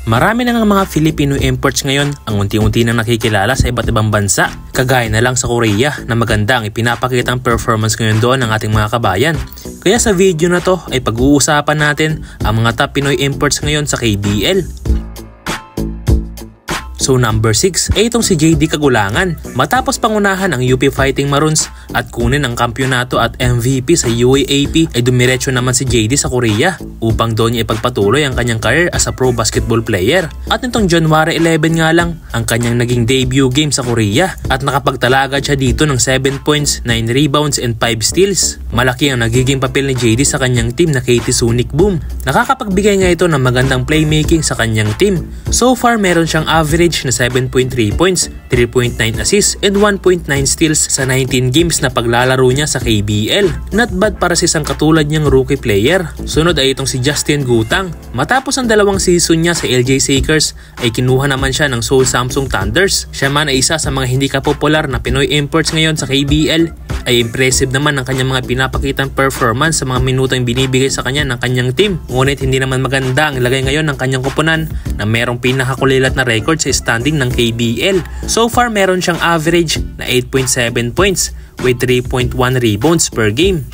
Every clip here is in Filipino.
Marami na ng mga Filipino imports ngayon ang unti-unti nang nakikilala sa iba't ibang bansa. Kagaya na lang sa Korea na maganda ang ipinapakitang performance ngayon doon ng ating mga kabayan. Kaya sa video na to ay pag-uusapan natin ang mga top Pinoy imports ngayon sa KBL. So number 6 ay itong si JD Kagulangan. Matapos pangunahan ang UP Fighting Maroons at kunin ang kampyonato at MVP sa UAAP ay dumiretso naman si JD sa Korea upang doon niya ipagpatuloy ang kanyang career as a pro basketball player. At nitong January 11 nga lang ang kanyang naging debut game sa Korea at nakapagtala siya dito ng 7 points, 9 rebounds and 5 steals. Malaki ang nagiging papel ni JD sa kanyang team na KT Sonic Boom. Nakakapagbigay nga ito ng magandang playmaking sa kanyang team. So far meron siyang average na 7.3 points, 3.9 assists, and 1.9 steals sa 19 games na paglalaro niya sa KBL. Not bad para sa isang katulad niyang rookie player. Sunod ay itong si Justin Gutang. Matapos ang 2 season niya sa LJ Sakers ay kinuha naman siya ng Seoul Samsung Thunders. Siya man ay isa sa mga hindi kapopular na Pinoy imports ngayon sa KBL. Ay impressive naman ang kanyang mga pinapakitang performance sa mga minutong binibigay sa kanya ng kanyang team. Ngunit hindi naman maganda ang lagay ngayon ng kanyang koponan na merong pinakakulilat na record sa standing ng KBL. So far meron siyang average na 8.7 points with 3.1 rebounds per game.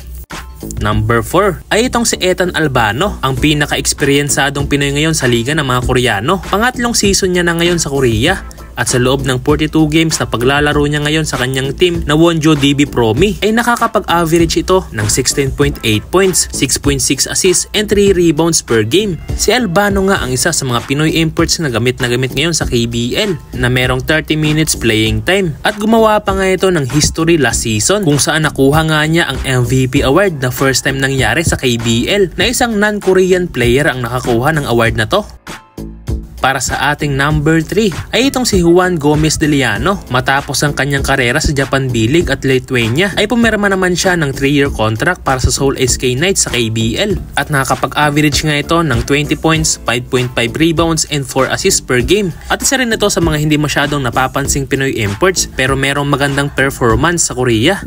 Number 4 ay itong si Ethan Albano, ang pinaka-eksperyensadong Pinoy ngayon sa liga ng mga Koreano. Pangatlong season niya na ngayon sa Korea. At sa loob ng 42 games na paglalaro niya ngayon sa kanyang team na Wonjo DB Promi ay nakakapag-average ito ng 16.8 points, 6.6 assists and 3 rebounds per game. Si Albano nga ang isa sa mga Pinoy imports na gamit ngayon sa KBL na merong 30 minutes playing time. At gumawa pa nga ito ng history last season kung saan nakuha nga niya ang MVP award na first time nangyari sa KBL na isang non-Korean player ang nakakuha ng award na to. Para sa ating number 3 ay itong si Juan Gomez de Liano. Matapos ang kanyang karera sa Japan B-League at Lithuania ay pumirma naman siya ng 3-year contract para sa Seoul SK Knights sa KBL. At nakakapag-average nga ito ng 20 points, 5.5 rebounds and 4 assists per game. At isa rin ito sa mga hindi masyadong napapansing Pinoy imports pero merong magandang performance sa Korea.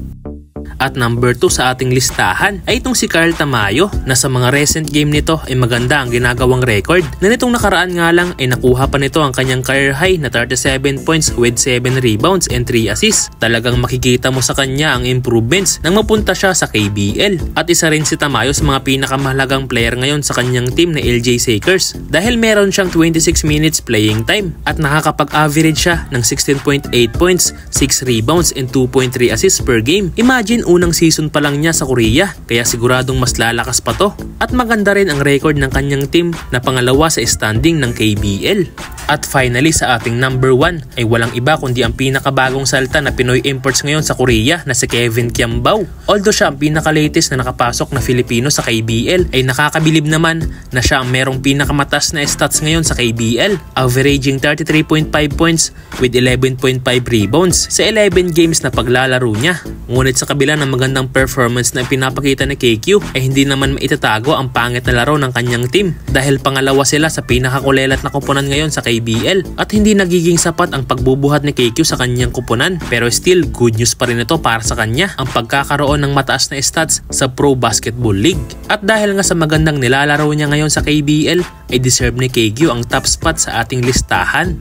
At number 2 sa ating listahan ay itong si Carl Tamayo na sa mga recent game nito ay maganda ang ginagawang record na nitong nakaraan nga lang ay nakuha pa nito ang kanyang career high na 37 points with 7 rebounds and 3 assists. Talagang makikita mo sa kanya ang improvements nang mapunta siya sa KBL. At isa rin si Tamayo sa mga pinakamahalagang player ngayon sa kanyang team na LJ Sakers dahil meron siyang 26 minutes playing time at nakakapag-average siya ng 16.8 points, 6 rebounds and 2.3 assists per game. Imagine unang season pa lang niya sa Korea kaya siguradong mas lalakas pa to. At maganda rin ang record ng kanyang team na pangalawa sa standing ng KBL. At finally sa ating number 1 ay walang iba kundi ang pinakabagong salta na Pinoy imports ngayon sa Korea na si Kevin Kiambao. Although siya ang pinaka-latest na nakapasok na Filipino sa KBL ay nakakabilib naman na siya ang merong pinakamatas na stats ngayon sa KBL, averaging 33.5 points with 11.5 rebounds sa 11 games na paglalaro niya. Ngunit sa kabila ng magandang performance na pinapakita ni KQ ay hindi naman maitatago ang pangit na laro ng kanyang team dahil pangalawa sila sa pinakakulelat na koponan ngayon sa KBL at hindi nagiging sapat ang pagbubuhat ni KQ sa kanyang koponan pero still good news pa rin ito para sa kanya ang pagkakaroon ng mataas na stats sa Pro Basketball League. At dahil nga sa magandang nilalaro niya ngayon sa KBL ay deserve ni KQ ang top spot sa ating listahan.